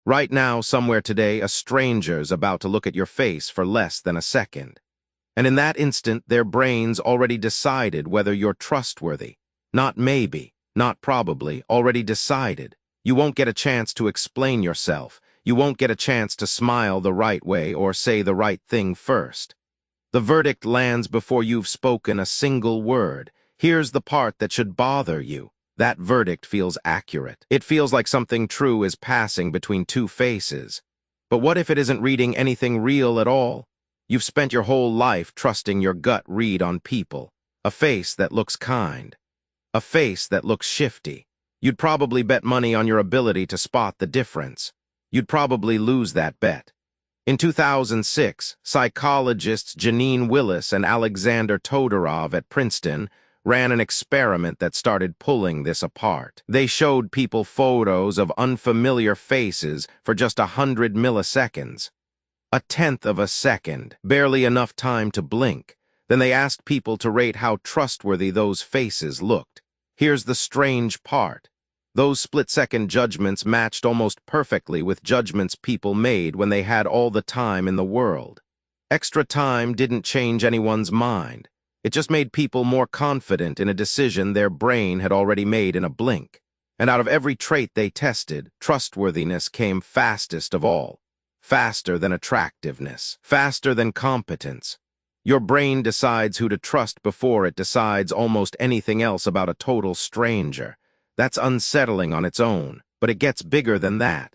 Right now, somewhere today, a stranger's about to look at your face for less than a second. And in that instant, their brains already decided whether you're trustworthy. Not maybe, not probably, already decided. You won't get a chance to explain yourself. You won't get a chance to smile the right way or say the right thing first. The verdict lands before you've spoken a single word. Here's the part that should bother you. That verdict feels accurate. It feels like something true is passing between two faces. But what if it isn't reading anything real at all? You've spent your whole life trusting your gut read on people. A face that looks kind. A face that looks shifty. You'd probably bet money on your ability to spot the difference. You'd probably lose that bet. In 2006, psychologists Janine Willis and Alexander Todorov at Princeton ran an experiment that started pulling this apart. They showed people photos of unfamiliar faces for just 100 milliseconds. A tenth of a second, barely enough time to blink. Then they asked people to rate how trustworthy those faces looked. Here's the strange part. Those split-second judgments matched almost perfectly with judgments people made when they had all the time in the world. Extra time didn't change anyone's mind. It just made people more confident in a decision their brain had already made in a blink. And out of every trait they tested, trustworthiness came fastest of all. Faster than attractiveness. Faster than competence. Your brain decides who to trust before it decides almost anything else about a total stranger. That's unsettling on its own, but it gets bigger than that.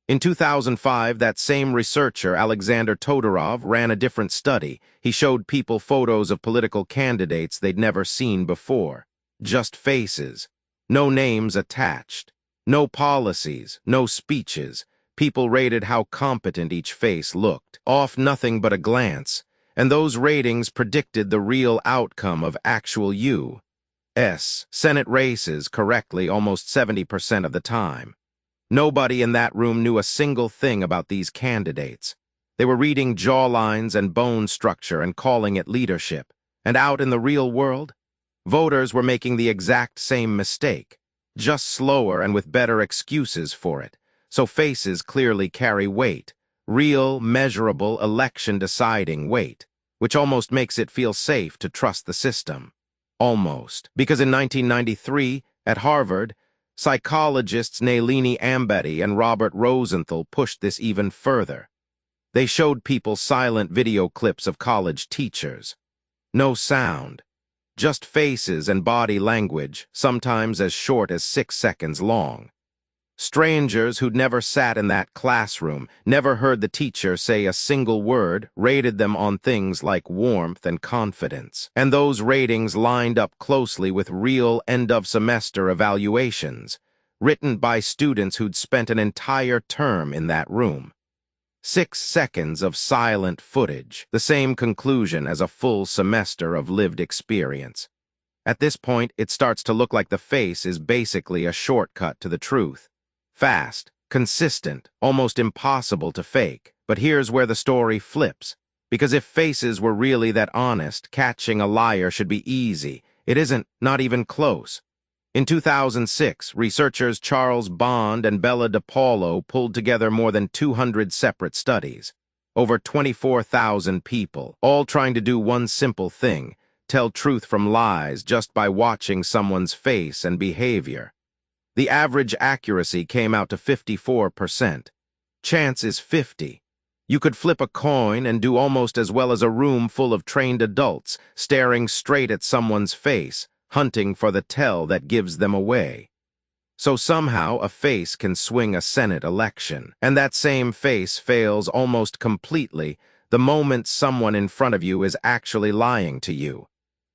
In 2005, that same researcher, Alexander Todorov, ran a different study. He showed people photos of political candidates they'd never seen before. Just faces. No names attached. No policies. No speeches. People rated how competent each face looked. Off nothing but a glance. And those ratings predicted the real outcome of actual U.S. Senate races correctly almost 70% of the time. Nobody in that room knew a single thing about these candidates. They were reading jawlines and bone structure and calling it leadership. And out in the real world, voters were making the exact same mistake, just slower and with better excuses for it. So faces clearly carry weight, real, measurable, election-deciding weight, which almost makes it feel safe to trust the system. Almost. Because in 1993, at Harvard, psychologists Nalini Ambeddy and Robert Rosenthal pushed this even further. They showed people silent video clips of college teachers. No sound. Just faces and body language, sometimes as short as 6 seconds long. Strangers who'd never sat in that classroom, never heard the teacher say a single word, rated them on things like warmth and confidence. And those ratings lined up closely with real end-of-semester evaluations, written by students who'd spent an entire term in that room. 6 seconds of silent footage, the same conclusion as a full semester of lived experience. At this point, it starts to look like the face is basically a shortcut to the truth. Fast, consistent, almost impossible to fake. But here's where the story flips. Because if faces were really that honest, catching a liar should be easy. It isn't, not even close. In 2006, researchers Charles Bond and Bella DePaulo pulled together more than 200 separate studies. Over 24,000 people, all trying to do one simple thing, tell truth from lies just by watching someone's face and behavior. The average accuracy came out to 54%. Chance is 50. You could flip a coin and do almost as well as a room full of trained adults staring straight at someone's face, hunting for the tell that gives them away. So somehow a face can swing a Senate election, and that same face fails almost completely the moment someone in front of you is actually lying to you.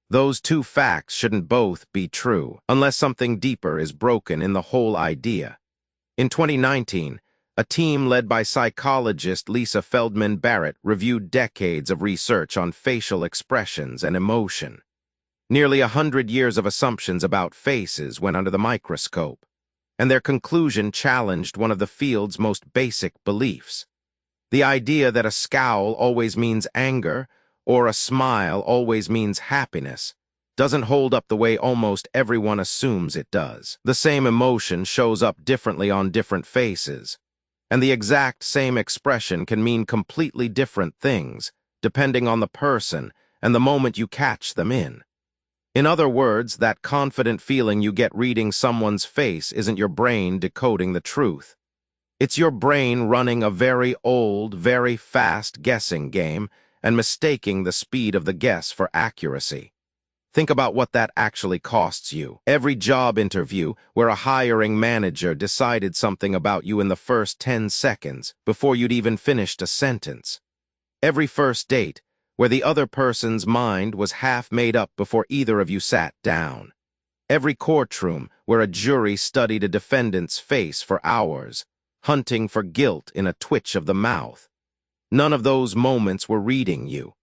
Those two facts shouldn't both be true, unless something deeper is broken in the whole idea. In 2019, a team led by psychologist Lisa Feldman Barrett reviewed decades of research on facial expressions and emotion. Nearly 100 years of assumptions about faces went under the microscope, and their conclusion challenged one of the field's most basic beliefs. The idea that a scowl always means anger, or a smile always means happiness, doesn't hold up the way almost everyone assumes it does. The same emotion shows up differently on different faces. And the exact same expression can mean completely different things, depending on the person and the moment you catch them in. In other words, that confident feeling you get reading someone's face isn't your brain decoding the truth. It's your brain running a very old, very fast guessing game and mistaking the speed of the guess for accuracy. Think about what that actually costs you. Every job interview where a hiring manager decided something about you in the first 10 seconds before you'd even finished a sentence. Every first date where the other person's mind was half made up before either of you sat down. Every courtroom where a jury studied a defendant's face for hours, hunting for guilt in a twitch of the mouth. None of those moments were reading you.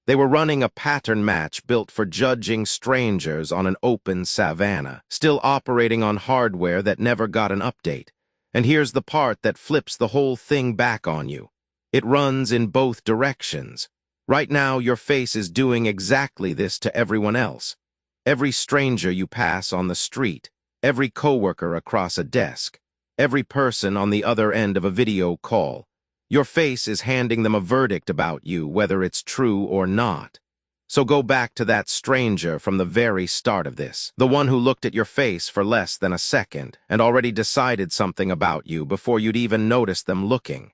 They were running a pattern match built for judging strangers on an open savanna, still operating on hardware that never got an update. And here's the part that flips the whole thing back on you. It runs in both directions. Right now, your face is doing exactly this to everyone else. Every stranger you pass on the street, every coworker across a desk, every person on the other end of a video call. Your face is handing them a verdict about you, whether it's true or not. So go back to that stranger from the very start of this, the one who looked at your face for less than a second and already decided something about you before you'd even noticed them looking.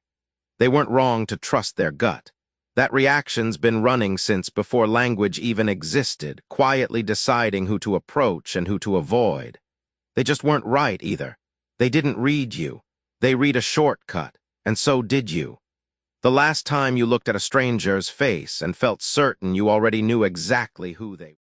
They weren't wrong to trust their gut. That reaction's been running since before language even existed, quietly deciding who to approach and who to avoid. They just weren't right either. They didn't read you. They read a shortcut, and so did you. The last time you looked at a stranger's face and felt certain you already knew exactly who they were.